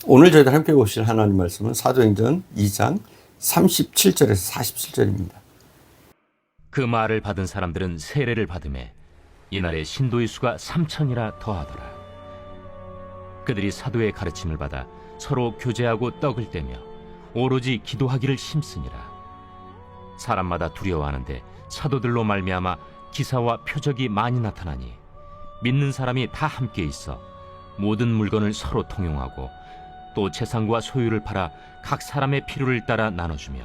오늘 저희들 함께 보실 하나님 말씀은 사도행전 2장 37절에서 47절입니다. 그 말을 받은 사람들은 세례를 받음에 이날에 신도의 수가 3,000이라 더하더라. 그들이 사도의 가르침을 받아 서로 교제하고 떡을 떼며 오로지 기도하기를 힘쓰니라. 사람마다 두려워하는데 사도들로 말미암아 기사와 표적이 많이 나타나니 믿는 사람이 다 함께 있어 모든 물건을 서로 통용하고 또 재산과 소유를 팔아 각 사람의 필요를 따라 나눠주며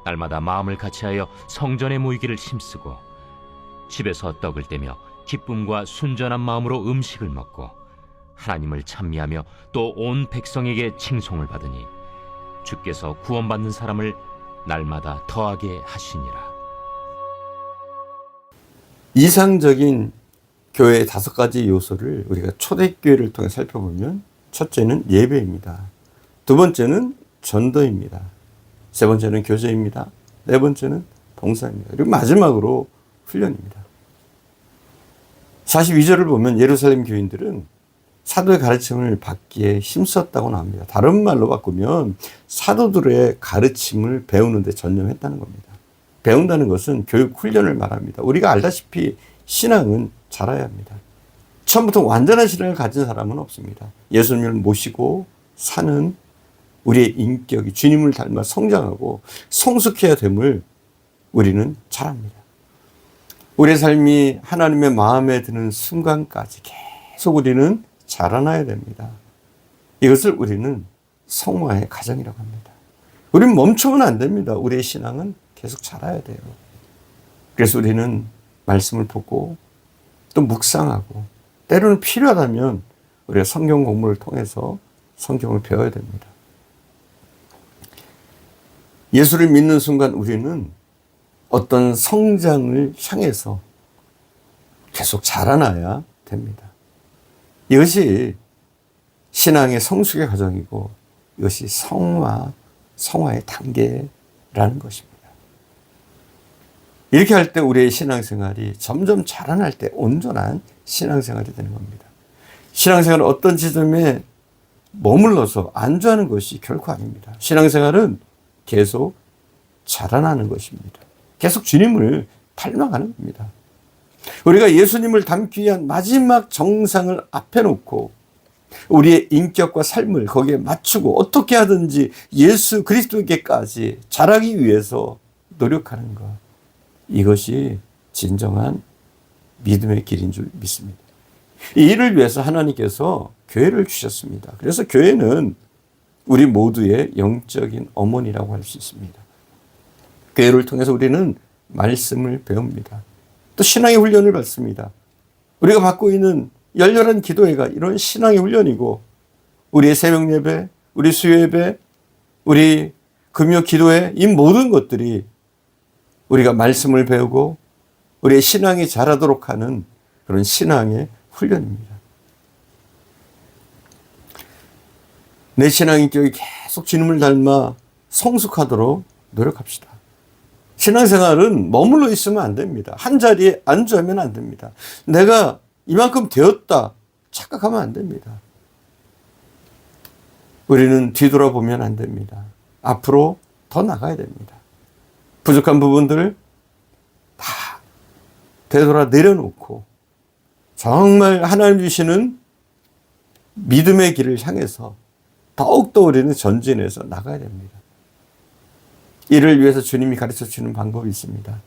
날마다 마음을 같이하여 성전에 모이기를 힘쓰고 집에서 떡을 떼며 기쁨과 순전한 마음으로 음식을 먹고 하나님을 찬미하며 또 온 백성에게 칭송을 받으니 주께서 구원받는 사람을 날마다 더하게 하시니라. 이상적인 교회의 5가지 요소를 우리가 초대교회를 통해 살펴보면 첫째는 예배입니다. 두 번째는 전도입니다. 세 번째는 교제입니다. 네 번째는 봉사입니다. 그리고 마지막으로 훈련입니다. 42절을 보면 예루살렘 교인들은 사도의 가르침을 받기에 힘썼다고 나옵니다. 다른 말로 바꾸면 사도들의 가르침을 배우는 데 전념했다는 겁니다. 배운다는 것은 교육 훈련을 말합니다. 우리가 알다시피 신앙은 자라야 합니다. 처음부터 완전한 신앙을 가진 사람은 없습니다. 예수님을 모시고 사는 우리의 인격이 주님을 닮아 성장하고 성숙해야 됨을 우리는 잘 압니다. 우리의 삶이 하나님의 마음에 드는 순간까지 계속 우리는 자라나야 됩니다. 이것을 우리는 성화의 과정이라고 합니다. 우리는 멈추면 안 됩니다. 우리의 신앙은 계속 자라야 돼요. 그래서 우리는 말씀을 보고 또 묵상하고 때로는 필요하다면 우리가 성경 공부를 통해서 성경을 배워야 됩니다. 예수를 믿는 순간 우리는 어떤 성장을 향해서 계속 자라나야 됩니다. 이것이 신앙의 성숙의 과정이고 이것이 성화의 단계라는 것입니다. 이렇게 할 때 우리의 신앙생활이 점점 자라날 때 온전한 신앙생활이 되는 겁니다. 신앙생활은 어떤 지점에 머물러서 안주하는 것이 결코 아닙니다. 신앙생활은 계속 자라나는 것입니다. 계속 주님을 닮아가는 겁니다. 우리가 예수님을 닮기 위한 마지막 정상을 앞에 놓고 우리의 인격과 삶을 거기에 맞추고 어떻게 하든지 예수 그리스도에게까지 자라기 위해서 노력하는 것. 이것이 진정한 믿음의 길인 줄 믿습니다. 이 일을 위해서 하나님께서 교회를 주셨습니다. 그래서 교회는 우리 모두의 영적인 어머니라고 할 수 있습니다. 교회를 통해서 우리는 말씀을 배웁니다. 또 신앙의 훈련을 받습니다. 우리가 받고 있는 열렬한 기도회가 이런 신앙의 훈련이고 우리의 새벽 예배, 우리 수요 예배, 우리 금요 기도회 이 모든 것들이 우리가 말씀을 배우고 우리의 신앙이 자라도록 하는 그런 신앙의 훈련입니다. 내 신앙 인격이 계속 주님을 닮아 성숙하도록 노력합시다. 신앙생활은 머물러 있으면 안 됩니다. 한 자리에 안주하면 안 됩니다. 내가 이만큼 되었다 착각하면 안 됩니다. 우리는 뒤돌아보면 안 됩니다. 앞으로 더 나가야 됩니다. 부족한 부분들을 다 되돌아 내려놓고 정말 하나님 주시는 믿음의 길을 향해서 더욱더 우리는 전진해서 나가야 됩니다. 이를 위해서 주님이 가르쳐 주는 방법이 있습니다.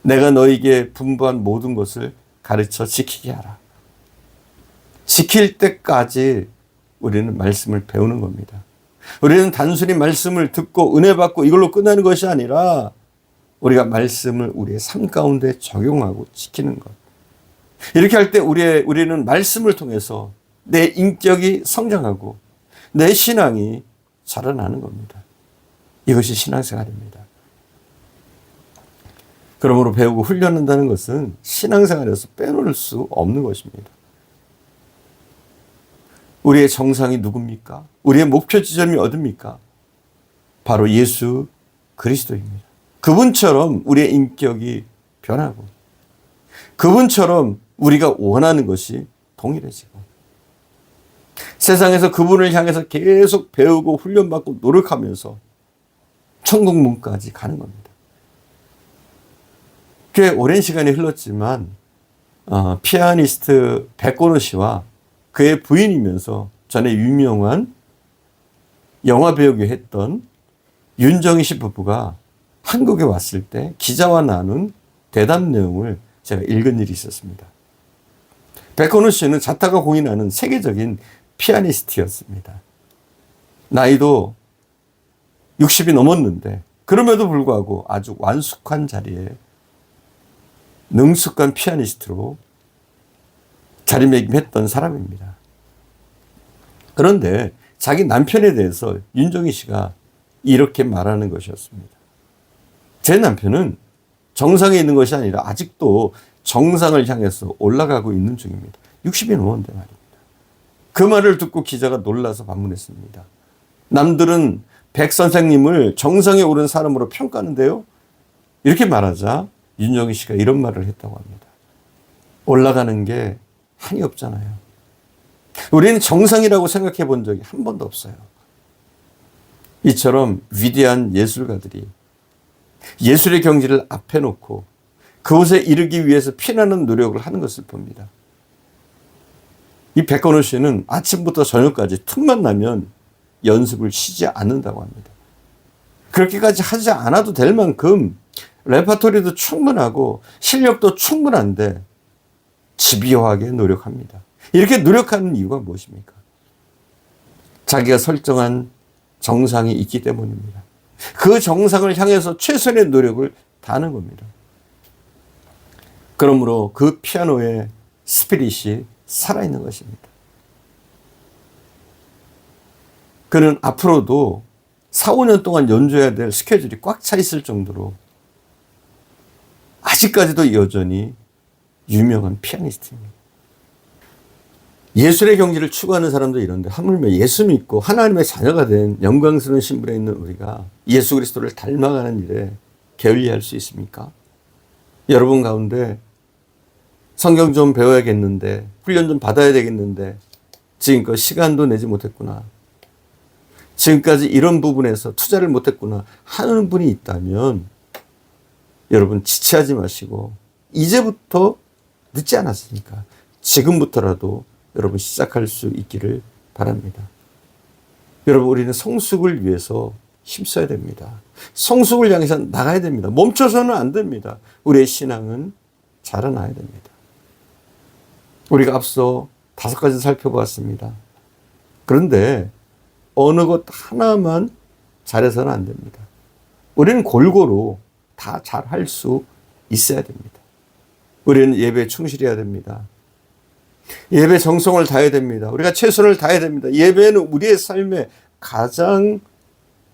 내가 너에게 분부한 모든 것을 가르쳐 지키게 하라. 지킬 때까지 우리는 말씀을 배우는 겁니다. 우리는 단순히 말씀을 듣고 은혜 받고 이걸로 끝나는 것이 아니라 우리가 말씀을 우리의 삶 가운데 적용하고 지키는 것. 이렇게 할 때 우리는 말씀을 통해서 내 인격이 성장하고 내 신앙이 자라나는 겁니다. 이것이 신앙생활입니다. 그러므로 배우고 훈련한다는 것은 신앙생활에서 빼놓을 수 없는 것입니다. 우리의 정상이 누굽니까? 우리의 목표 지점이 어딥니까? 바로 예수 그리스도입니다. 그분처럼 우리의 인격이 변하고 그분처럼 우리가 원하는 것이 동일해지고 세상에서 그분을 향해서 계속 배우고 훈련받고 노력하면서 천국 문까지 가는 겁니다. 꽤 오랜 시간이 흘렀지만 피아니스트 백건호 씨와 그의 부인이면서 전에 유명한 영화배우기 했던 윤정희 씨 부부가 한국에 왔을 때 기자와 나눈 대담 내용을 제가 읽은 일이 있었습니다. 백건호 씨는 자타가 공인하는 세계적인 피아니스트였습니다. 나이도 60이 넘었는데 그럼에도 불구하고 아주 완숙한 자리에 능숙한 피아니스트로 자리매김했던 사람입니다. 그런데 자기 남편에 대해서 윤정희 씨가 이렇게 말하는 것이었습니다. 제 남편은 정상에 있는 것이 아니라 아직도 정상을 향해서 올라가고 있는 중입니다. 60이 넘었는데 말입니다. 그 말을 듣고 기자가 놀라서 반문했습니다. 남들은 백 선생님을 정상에 오른 사람으로 평가하는데요. 이렇게 말하자 윤정희 씨가 이런 말을 했다고 합니다. 올라가는 게 한이 없잖아요. 우리는 정상이라고 생각해 본 적이 한 번도 없어요. 이처럼 위대한 예술가들이 예술의 경지를 앞에 놓고 그곳에 이르기 위해서 피나는 노력을 하는 것을 봅니다. 이 백건호 씨는 아침부터 저녁까지 틈만 나면 연습을 쉬지 않는다고 합니다. 그렇게까지 하지 않아도 될 만큼 레퍼토리도 충분하고 실력도 충분한데 집요하게 노력합니다. 이렇게 노력하는 이유가 무엇입니까? 자기가 설정한 정상이 있기 때문입니다. 그 정상을 향해서 최선의 노력을 다하는 겁니다. 그러므로 그 피아노의 스피릿이 살아있는 것입니다. 그는 앞으로도 4, 5년 동안 연주해야 될 스케줄이 꽉 차 있을 정도로 아직까지도 여전히 유명한 피아니스트입니다. 예술의 경지를 추구하는 사람도 이런데 하물며 예수 믿고 하나님의 자녀가 된 영광스러운 신분에 있는 우리가 예수 그리스도를 닮아가는 일에 게을리할 수 있습니까? 여러분 가운데 성경 좀 배워야겠는데 훈련 좀 받아야 되겠는데 지금껏 시간도 내지 못했구나. 지금까지 이런 부분에서 투자를 못했구나 하는 분이 있다면 여러분 지체하지 마시고 이제부터 늦지 않았으니까 지금부터라도 여러분 시작할 수 있기를 바랍니다. 여러분 우리는 성숙을 위해서 힘써야 됩니다. 성숙을 향해서 나가야 됩니다. 멈춰서는 안 됩니다. 우리의 신앙은 자라나야 됩니다. 우리가 앞서 5가지 살펴보았습니다. 그런데 어느 것 하나만 잘해서는 안 됩니다. 우리는 골고루 다 잘할 수 있어야 됩니다. 우리는 예배에 충실해야 됩니다. 예배 정성을 다해야 됩니다. 우리가 최선을 다해야 됩니다. 예배는 우리의 삶의 가장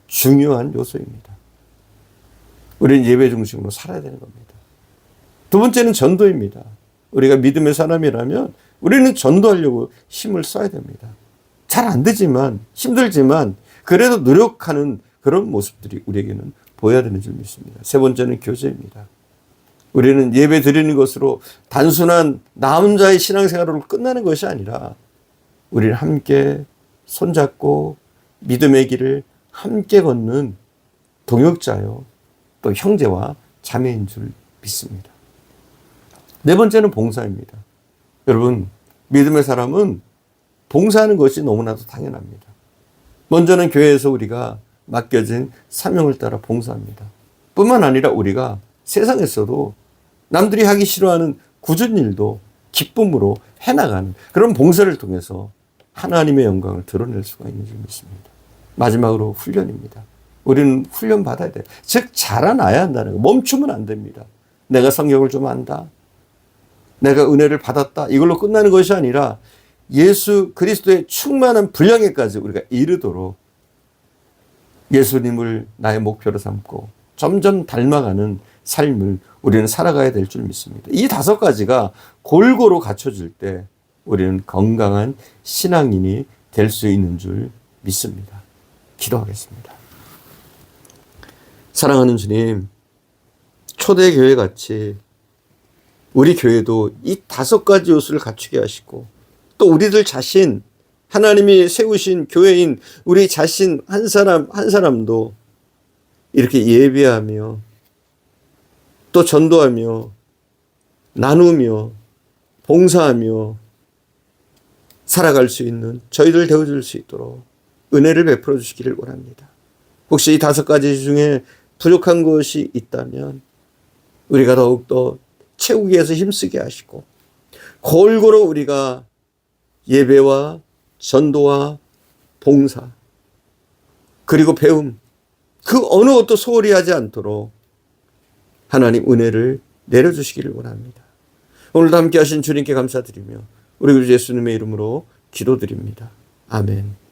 중요한 요소입니다. 우리는 예배 중심으로 살아야 되는 겁니다. 두 번째는 전도입니다. 우리가 믿음의 사람이라면 우리는 전도하려고 힘을 써야 됩니다. 잘 안 되지만 힘들지만 그래도 노력하는 그런 모습들이 우리에게는 보여야 되는 줄 믿습니다. 세 번째는 교제입니다. 우리는 예배 드리는 것으로 단순한 나 혼자의 신앙생활로 끝나는 것이 아니라 우리는 함께 손잡고 믿음의 길을 함께 걷는 동역자요 또 형제와 자매인 줄 믿습니다. 네 번째는 봉사입니다. 여러분 믿음의 사람은 봉사하는 것이 너무나도 당연합니다. 먼저는 교회에서 우리가 맡겨진 사명을 따라 봉사합니다. 뿐만 아니라 우리가 세상에서도 남들이 하기 싫어하는 굳은 일도 기쁨으로 해나가는 그런 봉사를 통해서 하나님의 영광을 드러낼 수가 있는 줄 믿습니다. 마지막으로 훈련입니다. 우리는 훈련 받아야 돼요. 즉 자라나야 한다는 거. 멈추면 안 됩니다. 내가 성경을 좀 안다. 내가 은혜를 받았다. 이걸로 끝나는 것이 아니라 예수 그리스도의 충만한 분량에까지 우리가 이르도록 예수님을 나의 목표로 삼고 점점 닮아가는 삶을 우리는 살아가야 될 줄 믿습니다. 이 5가지가 골고루 갖춰질 때 우리는 건강한 신앙인이 될 수 있는 줄 믿습니다. 기도하겠습니다. 사랑하는 주님, 초대교회 같이 우리 교회도 이 5가지 요소를 갖추게 하시고 또 우리들 자신 하나님이 세우신 교회인 우리 자신 한 사람 한 사람도 이렇게 예배하며 또 전도하며 나누며 봉사하며 살아갈 수 있는 저희들 되어줄 수 있도록 은혜를 베풀어 주시기를 원합니다. 혹시 이 5가지 중에 부족한 것이 있다면 우리가 더욱더 채우기 위해서 힘쓰게 하시고 골고루 우리가 예배와 전도와 봉사 그리고 배움 그 어느 것도 소홀히 하지 않도록 하나님 은혜를 내려주시기를 원합니다. 오늘도 함께 하신 주님께 감사드리며 우리 구주 예수님의 이름으로 기도드립니다. 아멘.